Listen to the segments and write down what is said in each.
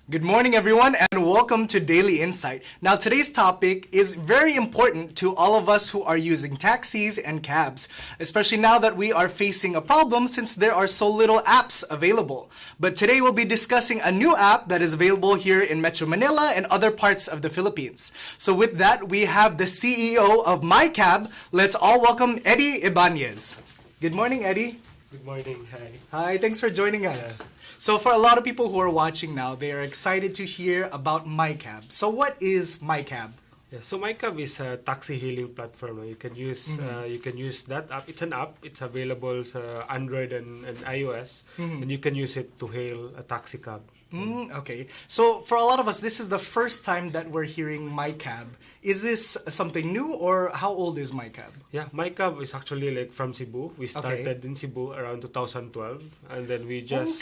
Good morning, everyone, and welcome to Daily Insight. Now, today's topic is very important to all of us who are using taxis and cabs, especially now that we are facing a problem since there are so little apps available. But today we'll be discussing a new app that is available here in Metro Manila and other parts of the Philippines. So with that, we have the CEO of MiCab. Let's all welcome Eddie Ybañez. Good morning, Eddie. Good morning. Hi. Hi, thanks for joining us. Yeah. So for a lot of people who are watching now, they are excited to hear about MiCab. So what is MiCab? Yeah, so MiCab is a taxi hailing platform. You can use that app. It's an app. It's available on Android and iOS, and you can use it to hail a taxi cab. Okay. So for a lot of us, this is the first time that we're hearing MiCab. Is this something new, or how old is MiCab? Yeah, MiCab is actually like from Cebu. We started in Cebu around 2012, and then we're just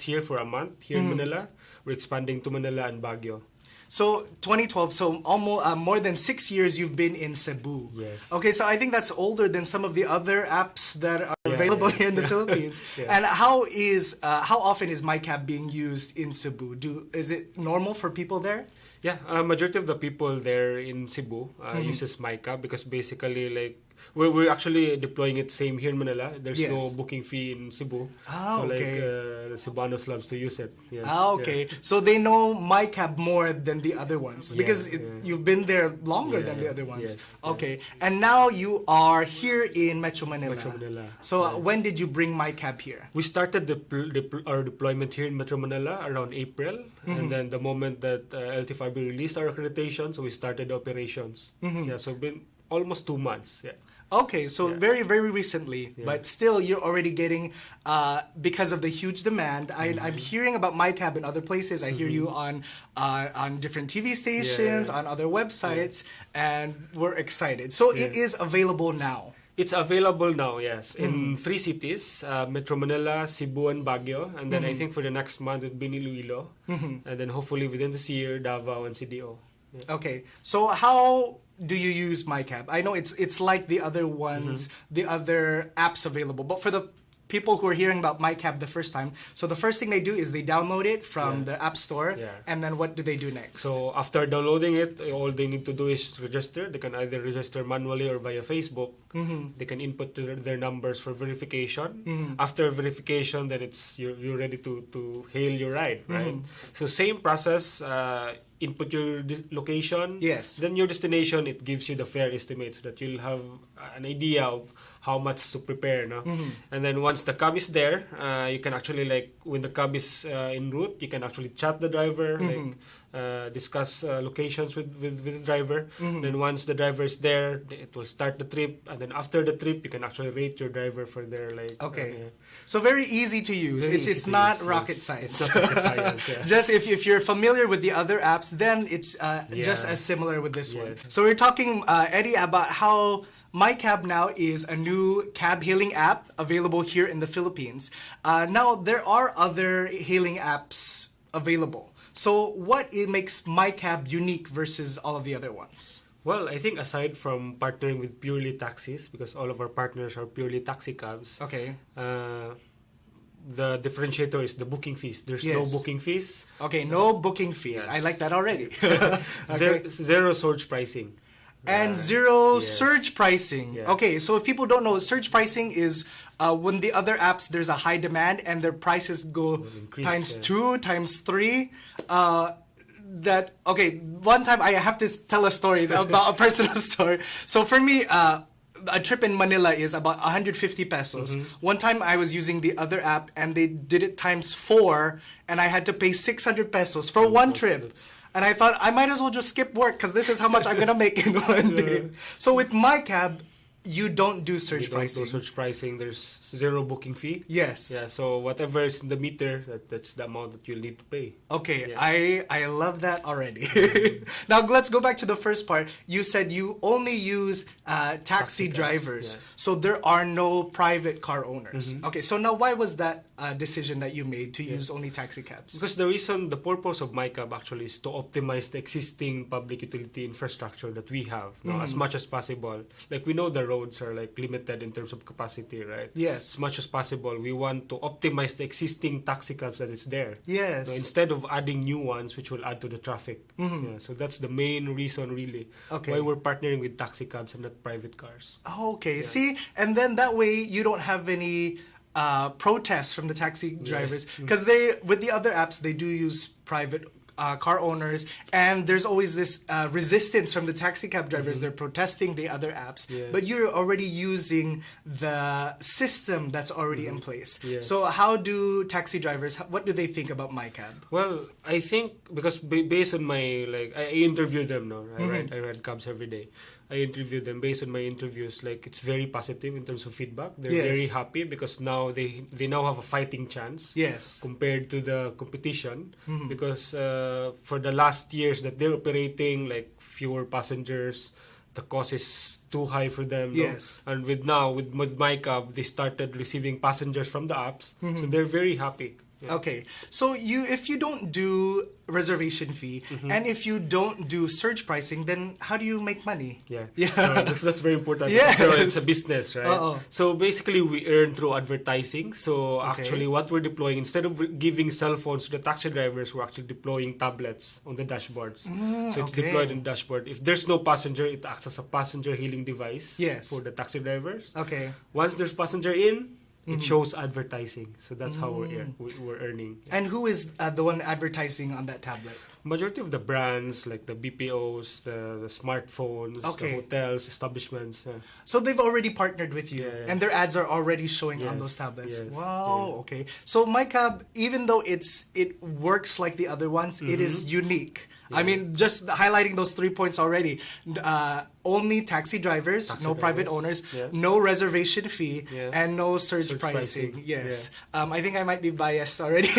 here for a month here in Manila. We're expanding to Manila and Baguio. So 2012, so almost more than 6 years you've been in Cebu. Yes. Okay, so I think that's older than some of the other apps that are available here in the Philippines. Yeah. And how often is MiCab being used in Cebu? Is it normal for people there? Yeah, majority of the people there in Cebu uses MiCab because basically like we're actually deploying it same here in Manila. There's no booking fee in Cebu. The Cebuanos loves to use it. Yes. Okay. Yeah. So they know MiCab more than the other ones because you've been there longer than the other ones. Yes. Okay. And now you are here in Metro Manila. So when did you bring MiCab here? We started our deployment here in Metro Manila around April. And then the moment that LTFRB released our accreditation, so we started operations. Yeah, so been almost 2 months. Yeah. Okay, so very, very recently, but still you're already getting, because of the huge demand, I'm hearing about MiCab in other places. I hear you on different TV stations, on other websites, and we're excited. So it is available now. It's available now, yes, in 3 cities, Metro Manila, Cebu, and Baguio. And then I think for the next month, it will be in Iloilo. And then hopefully within this year, Davao and CDO. Yeah. Okay, so how do you use MiCab? I know it's like the other ones, the other apps available, but for the people who are hearing about MiCab the first time, so the first thing they do is they download it from the App Store, and then what do they do next? So after downloading it, all they need to do is register. They can either register manually or via Facebook. They can input their numbers for verification. After verification, then you're ready to hail your ride, right? So same process. Input your location, then your destination, it gives you the fare estimate so that you'll have an idea of how much to prepare, no? And then once the cab is there, you can actually, like, when the cab is en route, you can actually chat the driver, discuss locations with the driver. Then once the driver is there, it will start the trip, and then after the trip, you can actually rate your driver for their, like... So very easy to use. It's not rocket science. It's not rocket science, yeah. Just if you're familiar with the other apps, then it's just as similar with this one. So we're talking, Eddie, about how MiCab now is a new cab hailing app available here in the Philippines. Now, there are other hailing apps available. So what makes MiCab unique versus all of the other ones? Well, I think aside from partnering with purely taxis, because all of our partners are purely taxi cabs, the differentiator is the booking fees. There's no booking fees. Okay, no booking fees. I like that already. Zero surge pricing. And zero surge pricing. Okay, so if people don't know, surge pricing is when the other apps, there's a high demand and their prices go times 2, times 3. One time I have to tell a story about a personal story. So for me, a trip in Manila is about 150 pesos. One time I was using the other app and they did it times 4 and I had to pay 600 pesos for one trip. And I thought I might as well just skip work because this is how much I'm going to make in one day. So with MiCab, you don't do surge pricing. Don't do surge pricing. There's zero booking fee. Yes. Yeah. So whatever is in the meter, that's the amount that you'll need to pay. Okay. I love that already. Now let's go back to the first part. You said you only use taxi drivers, so there are no private car owners. Okay. So now why was that decision that you made to use only taxi cabs? Because the purpose of MiCab actually is to optimize the existing public utility infrastructure that we have as much as possible. Like we know the roads roads are like limited in terms of capacity, right? Yes. As much as possible, we want to optimize the existing taxi cabs that is there. Yes. So instead of adding new ones, which will add to the traffic. Yeah, so that's the main reason, really, Okay. why we're partnering with taxi cabs and not private cars. Okay, see, and then that way you don't have any protests from the taxi drivers, because they, with the other apps, they do use private car owners, and there's always this resistance from the taxi cab drivers. They're protesting the other apps, but you're already using the system that's already in place. Yes. So how do taxi drivers, what do they think about MiCab? Well, I think because based on my, like, I interview them now. I ride cabs every day. I interview them. Based on my interviews, like, it's very positive in terms of feedback. They're very happy because now they now have a fighting chance. Yes. Compared to the competition, because for the last years that they're operating, like, fewer passengers, the cost is too high for them. Yes. No? And with MiCab, they started receiving passengers from the apps, so they're very happy. Yeah. Okay, so if you don't do reservation fee and if you don't do surge pricing, then how do you make money? Yeah. So that's very important. Yes. It's a business, right? Uh-oh. So basically, we earn through advertising. So actually, what we're deploying, instead of giving cell phones to the taxi drivers, we're actually deploying tablets on the dashboards. So it's deployed on the dashboard. If there's no passenger, it acts as a passenger hailing device for the taxi drivers. Okay. Once there's passenger in, it shows advertising. So that's how we're earning. Yeah. And who is the one advertising on that tablet? Majority of the brands, like the BPOs, the smartphones, the hotels, establishments. So they've already partnered with you, and their ads are already showing on those tablets. Wow. Okay. So MiCab, even though it works like the other ones, it is unique. I mean, just highlighting those 3 points already. Only taxi drivers, no private owners, no reservation fee, and no surge pricing. Yes. I think I might be biased already.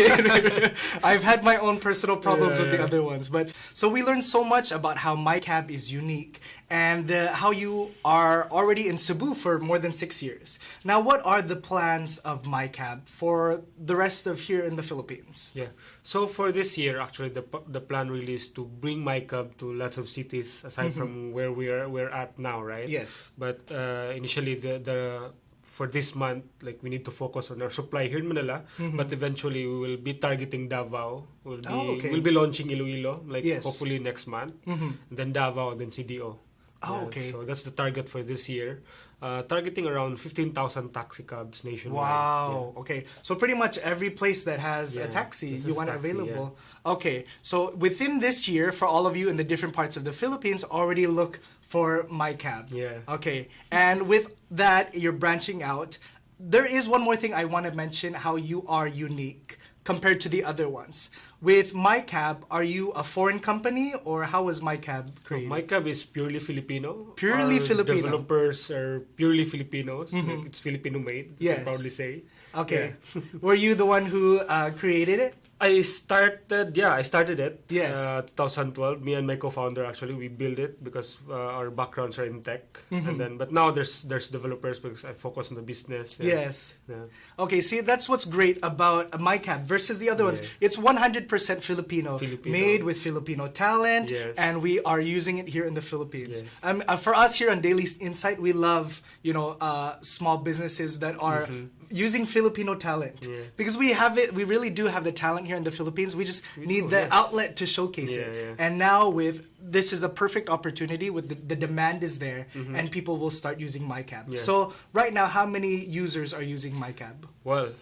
I've had my own personal problems with the other ones. But so we learned so much about how MiCab is unique and how you are already in Cebu for more than 6 years. Now, what are the plans of MiCab for the rest of here in the Philippines? Yeah. So for this year, actually, the plan really is to bring MiCab to lots of cities aside from where we're at now, right? Yes. But initially, the for this month, like, we need to focus on our supply here in Manila. But eventually, we will be targeting Davao. We'll be launching Iloilo, like, hopefully next month. Then Davao, then CDO. Okay. So that's the target for this year. Targeting around 15,000 taxi cabs nationwide. Wow. Okay. So pretty much every place that has a taxi, you want it available. Okay. So within this year, for all of you in the different parts of the Philippines, already look for MiCab. Yeah. Okay. And with that, you're branching out. There is one more thing I want to mention, how you are unique compared to the other ones. With MiCab, are you a foreign company, or how was MiCab created? MiCab is purely Filipino. Purely Our Filipino. Developers are purely Filipinos. Like, it's Filipino-made, I can proudly say. Okay. Were you the one who created it? I started it. Yes. 2012. Me and my co-founder, actually, we built it because our backgrounds are in tech. But now there's developers because I focus on the business. Yes. Okay, see, that's what's great about MiCab versus the other ones. It's 100% Filipino, made with Filipino talent, and we are using it here in the Philippines. For us here on Daily Insight, we love, small businesses that are using Filipino talent, because we have it. We really do have the talent here in the Philippines. We just need the outlet to showcase it. And now this is a perfect opportunity. With the demand is there, and people will start using MiCab. So right now, how many users are using MiCab? Well,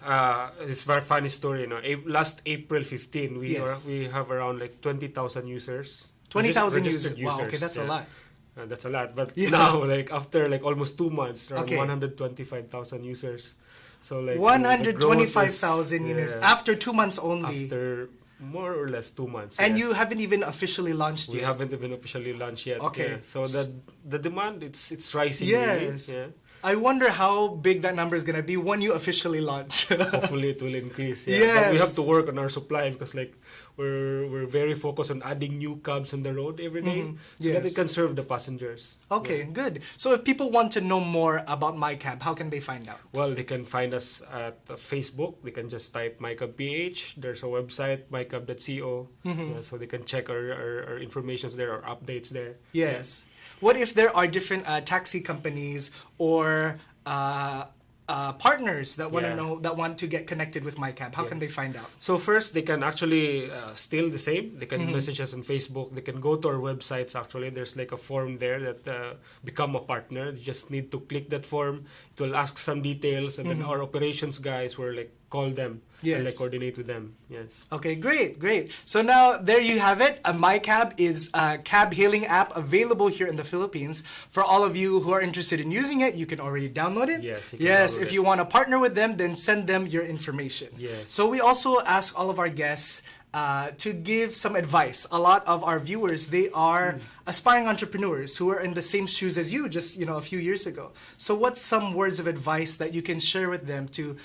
it's a very funny story. Last April 15, we have around like 20,000 users. 20,000 users. Wow. Okay, that's a lot. That's a lot. But now, like, after like almost 2 months, around 125,000 users. So like 125,000 units after 2 months only. After more or less 2 months. And you haven't even officially launched yet. We haven't even officially launched yet. Okay. So the demand, it's rising. Yes. Really. I wonder how big that number is going to be when you officially launch. Hopefully it will increase. But we have to work on our supply because like we're very focused on adding new cabs on the road every day so that it can serve the passengers. Okay, good. So if people want to know more about MiCab, how can they find out? Well, they can find us at Facebook. They can just type MiCab PH. There's a website, micab.co. So they can check our information there, our updates there. Yes. What if there are different taxi companies or partners that want to know, that want to get connected with MiCab? How can they find out? So first, they can actually still the same. They can message us on Facebook. They can go to our websites. Actually, there's like a form there that become a partner. You just need to click that form. It will ask some details, and then our operations guys will like call them and like coordinate with them. Yes. Okay, great. So now there you have it. MiCab is a cab hailing app available here in the Philippines. For all of you who are interested in using it, you can already download it. Yes. If you want to partner with them, then send them your information. Yes. So we also ask all of our guests to give some advice. A lot of our viewers, they are aspiring entrepreneurs who are in the same shoes as you just, a few years ago. So what's some words of advice that you can share with them to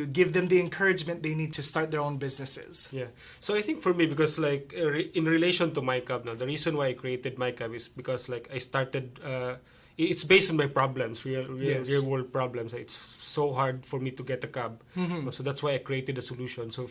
give them the encouragement they need to start their own businesses? Yeah. So I think for me, because like in relation to MiCab now, the reason why I created MiCab is because like I started, it's based on my problems, real world problems. It's so hard for me to get a cab. So that's why I created a solution. So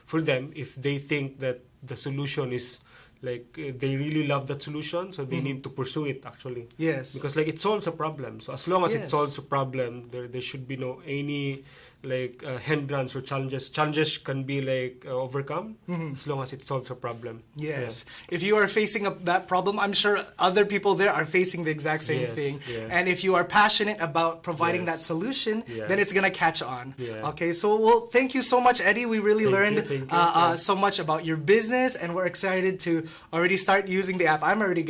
for them, if they think that the solution is like they really love that solution, so they need to pursue it actually. Yes. Because like it solves a problem. So as long as it solves a problem, there should be no any like hindrance or challenges. Challenges can be like overcome as long as it solves a problem. Yes. If you are facing that problem, I'm sure other people there are facing the exact same thing. And if you are passionate about providing that solution, then it's gonna catch on. Okay. So well, thank you so much, Eddie. We really learned so much about your business, and we're excited to already start using the app. I already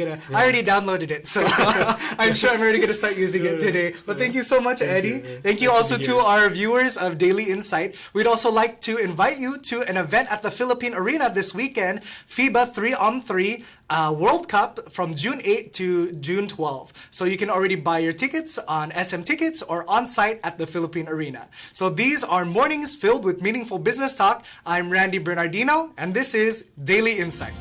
downloaded it, so I'm sure I'm already gonna start using it today. But thank you so much, Eddie. Thank you also to our viewers of Daily Insight. We'd also like to invite you to an event at the Philippine Arena this weekend, FIBA 3-on-3 World Cup from June 8 to June 12. So you can already buy your tickets on SM Tickets or on site at the Philippine Arena. So these are mornings filled with meaningful business talk. I'm Randy Bernardino, and this is Daily Insight.